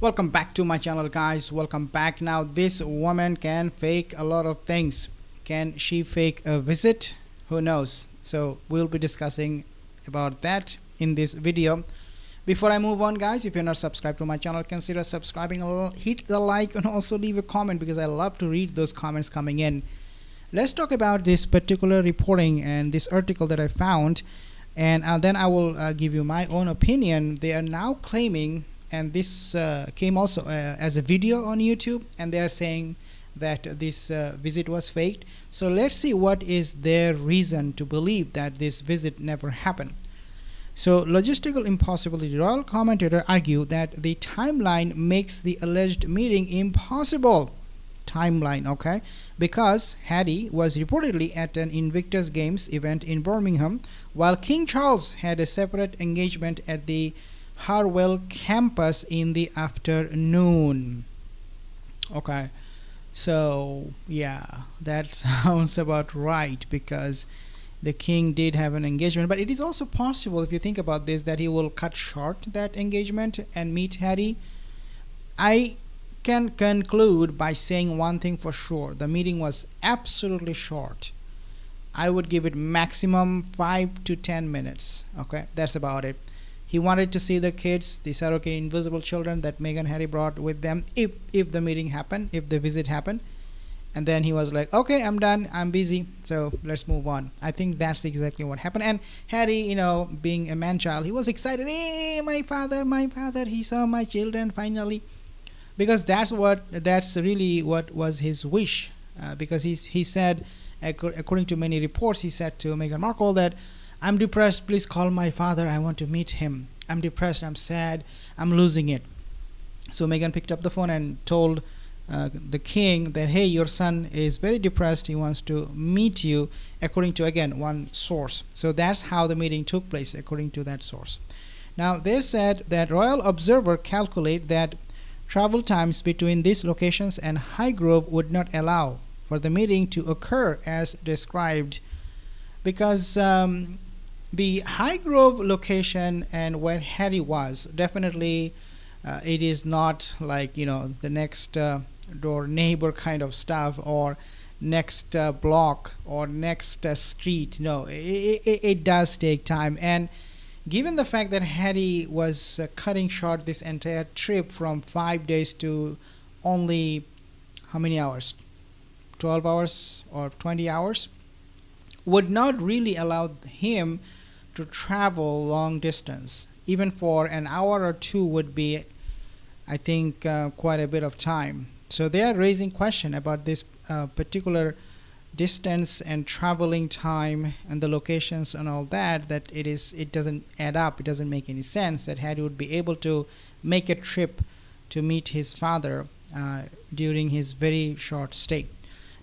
Welcome back to my channel, guys. Welcome back. Now, this woman can fake a lot of things. Can she fake a visit? Who knows? So we'll be discussing about that in this video. Before I move on, guys, if you're not subscribed to my channel, consider subscribing. Hit the like and also leave a comment because I love to read those comments coming in. Let's talk about this particular reporting and this article that I found, and then I will give you my own opinion. They are now claiming, and this came also as a video on YouTube, and they are saying that this visit was faked. So let's see what is their reason to believe that this visit never happened. So logistical impossibility. Royal commentator argue that the timeline makes the alleged meeting impossible. Timeline, okay, because Harry was reportedly at an Invictus Games event in Birmingham, while King Charles had a separate engagement at the Harwell campus in the afternoon. Okay, so yeah, that sounds about right, because the king did have an engagement, but it is also possible, if you think about this, that he will cut short that engagement and meet Harry. I can conclude by saying one thing for sure: the meeting was absolutely short. I would give it maximum 5 to 10 minutes. Okay, that's about it. He wanted to see the kids, the surrogate invisible children that Meghan and Harry brought with them, if the meeting happened, if the visit happened. And then he was like, okay, I'm done, I'm busy, so let's move on. I think that's exactly what happened. And Harry, being a man-child, he was excited. Hey, my father, he saw my children finally. Because that's really what was his wish. Because he said, according to many reports, he said to Meghan Markle that, I'm depressed, please call my father, I want to meet him. I'm depressed, I'm sad, I'm losing it. So Meghan picked up the phone and told the king that, hey, your son is very depressed, he wants to meet you, according to, again, one source. So that's how the meeting took place, according to that source. Now, they said that Royal Observer calculate that travel times between these locations and Highgrove would not allow for the meeting to occur as described, because the Highgrove location and where Harry was, definitely it is not like, the next door neighbor kind of stuff, or next block, or next street. No, it does take time. And given the fact that Harry was cutting short this entire trip from 5 days to only how many hours? 12 hours or 20 hours, would not really allow him to travel long distance. Even for an hour or two would be, I think, quite a bit of time. So they are raising question about this particular distance and traveling time and the locations and all that, it doesn't add up. It doesn't make any sense that Harry would be able to make a trip to meet his father during his very short stay.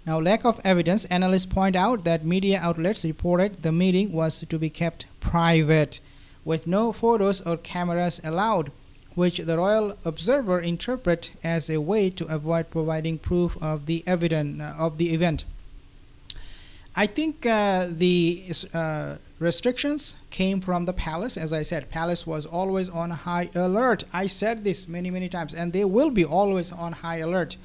Now, lack of evidence. Analysts point out that media outlets reported the meeting was to be kept private, with no photos or cameras allowed, which the Royal Observer interpret as a way to avoid providing proof of the event. I think the restrictions came from the palace. As I said, palace was always on high alert. I said this many times, and they will be always on high alert,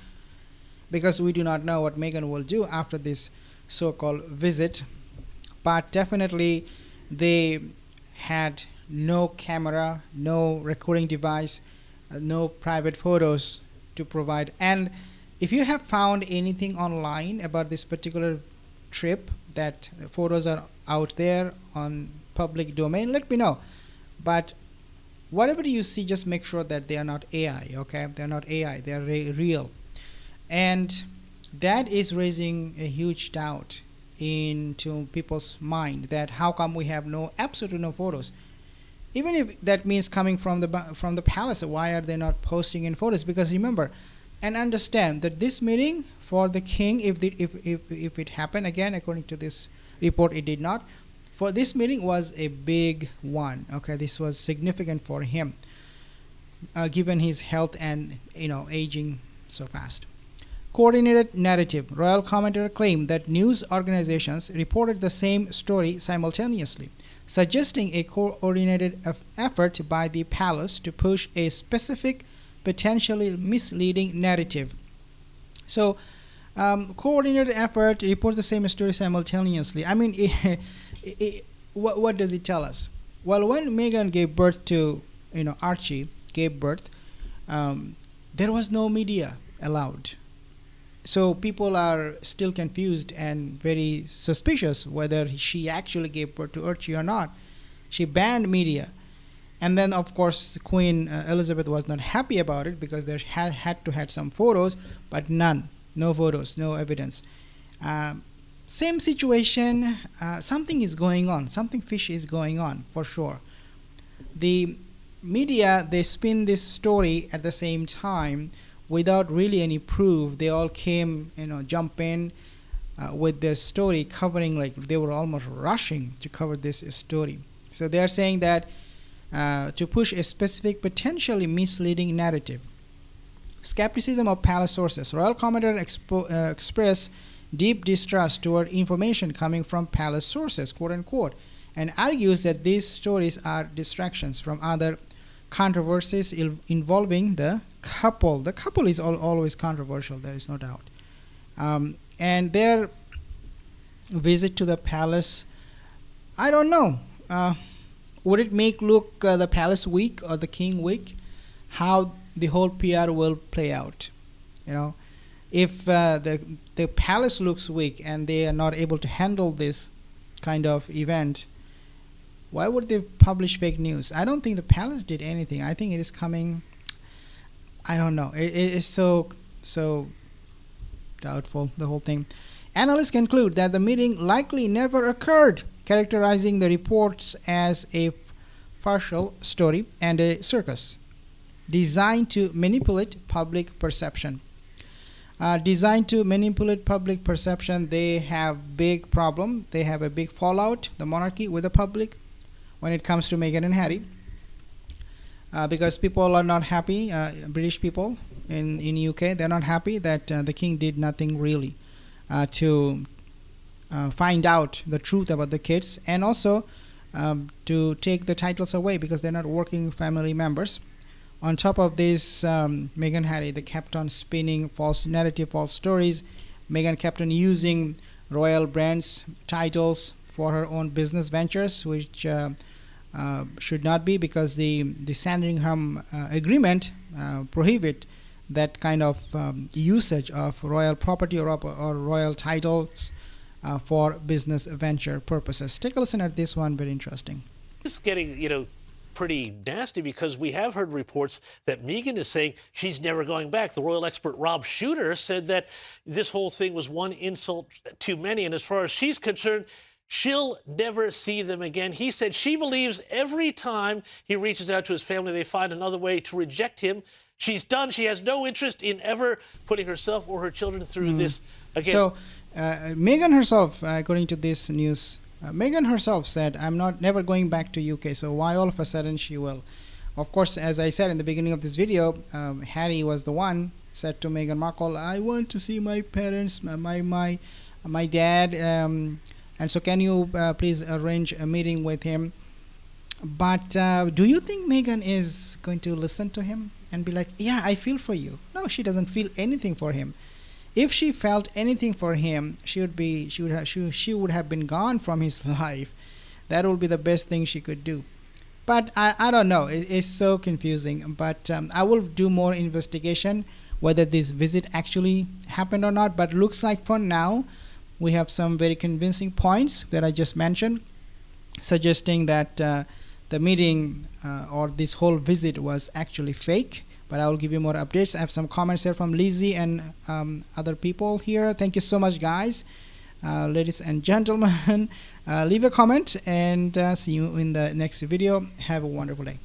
because we do not know what Meghan will do after this so-called visit. But definitely they had no camera, no recording device, no private photos to provide. And if you have found anything online about this particular trip, that photos are out there on public domain, let me know. But whatever you see, just make sure that they are not AI, okay? They're not AI, they are real. And that is raising a huge doubt into people's mind, that how come we have absolutely no photos? Even if that means coming from the palace, why are they not posting in photos? Because remember and understand that this meeting for the king, if it happened, again, according to this report, it did not. For this meeting was a big one. Okay, this was significant for him, given his health and aging so fast. Coordinated narrative. Royal commentator claimed that news organizations reported the same story simultaneously, suggesting a coordinated effort by the palace to push a specific potentially misleading narrative. So, coordinated effort reports the same story simultaneously. I mean, what does it tell us? Well, when Meghan gave birth to, Archie gave birth, there was no media allowed. So people are still confused and very suspicious whether she actually gave birth to Archie or not. She banned media. And then, of course, Queen Elizabeth was not happy about it because there had to have some photos, but none. No photos, no evidence. Same situation. Something is going on. Something fishy is going on, for sure. The media, they spin this story at the same time without really any proof. They all came, jump in with this story covering, like they were almost rushing to cover this story. So they are saying that to push a specific potentially misleading narrative. Skepticism of palace sources. Royal commentator express deep distrust toward information coming from palace sources, quote unquote, and argues that these stories are distractions from other controversies involving the couple. The couple is always controversial, there is no doubt. And their visit to the palace, I don't know. Would it make look the palace weak or the king weak? How the whole PR will play out. If the palace looks weak and they are not able to handle this kind of event, why would they publish fake news? I don't think the palace did anything. I think it is coming. I don't know. It is so doubtful, the whole thing. Analysts conclude that the meeting likely never occurred, characterizing the reports as a partial story and a circus designed to manipulate public perception. They have big problem. They have a big fallout, the monarchy, with the public when it comes to Meghan and Harry. Because people are not happy, British people in UK, they're not happy that the king did nothing really to find out the truth about the kids, and also to take the titles away because they're not working family members. On top of this, Meghan and Harry, they kept on spinning false narrative, false stories. Meghan kept on using royal brands, titles for her own business ventures, which should not be, because the Sandringham agreement prohibit that kind of usage of royal property or royal titles for business venture purposes. Take a listen at this one, very interesting. It's getting, pretty nasty, because we have heard reports that Meghan is saying she's never going back. The royal expert Rob Shooter said that this whole thing was one insult too many, and as far as she's concerned, she'll never see them again. He said she believes every time he reaches out to his family, they find another way to reject him. She's done. She has no interest in ever putting herself or her children through this again. So Meghan herself, according to this news, Meghan herself said, I'm never going back to UK, so why all of a sudden she will? Of course, as I said in the beginning of this video, Harry was the one said to Meghan Markle, I want to see my parents, my dad, and so can you please arrange a meeting with him? But do you think Meghan is going to listen to him and be like, yeah, I feel for you? No, she doesn't feel anything for him. If she felt anything for him, she would have been gone from his life. That would be the best thing she could do. But I don't know. It's so confusing. But I will do more investigation whether this visit actually happened or not. But looks like for now, we have some very convincing points that I just mentioned, suggesting that the meeting or this whole visit was actually fake. But I will give you more updates. I have some comments here from Lizzie and other people here. Thank you so much, guys. Ladies and gentlemen, leave a comment, and see you in the next video. Have a wonderful day.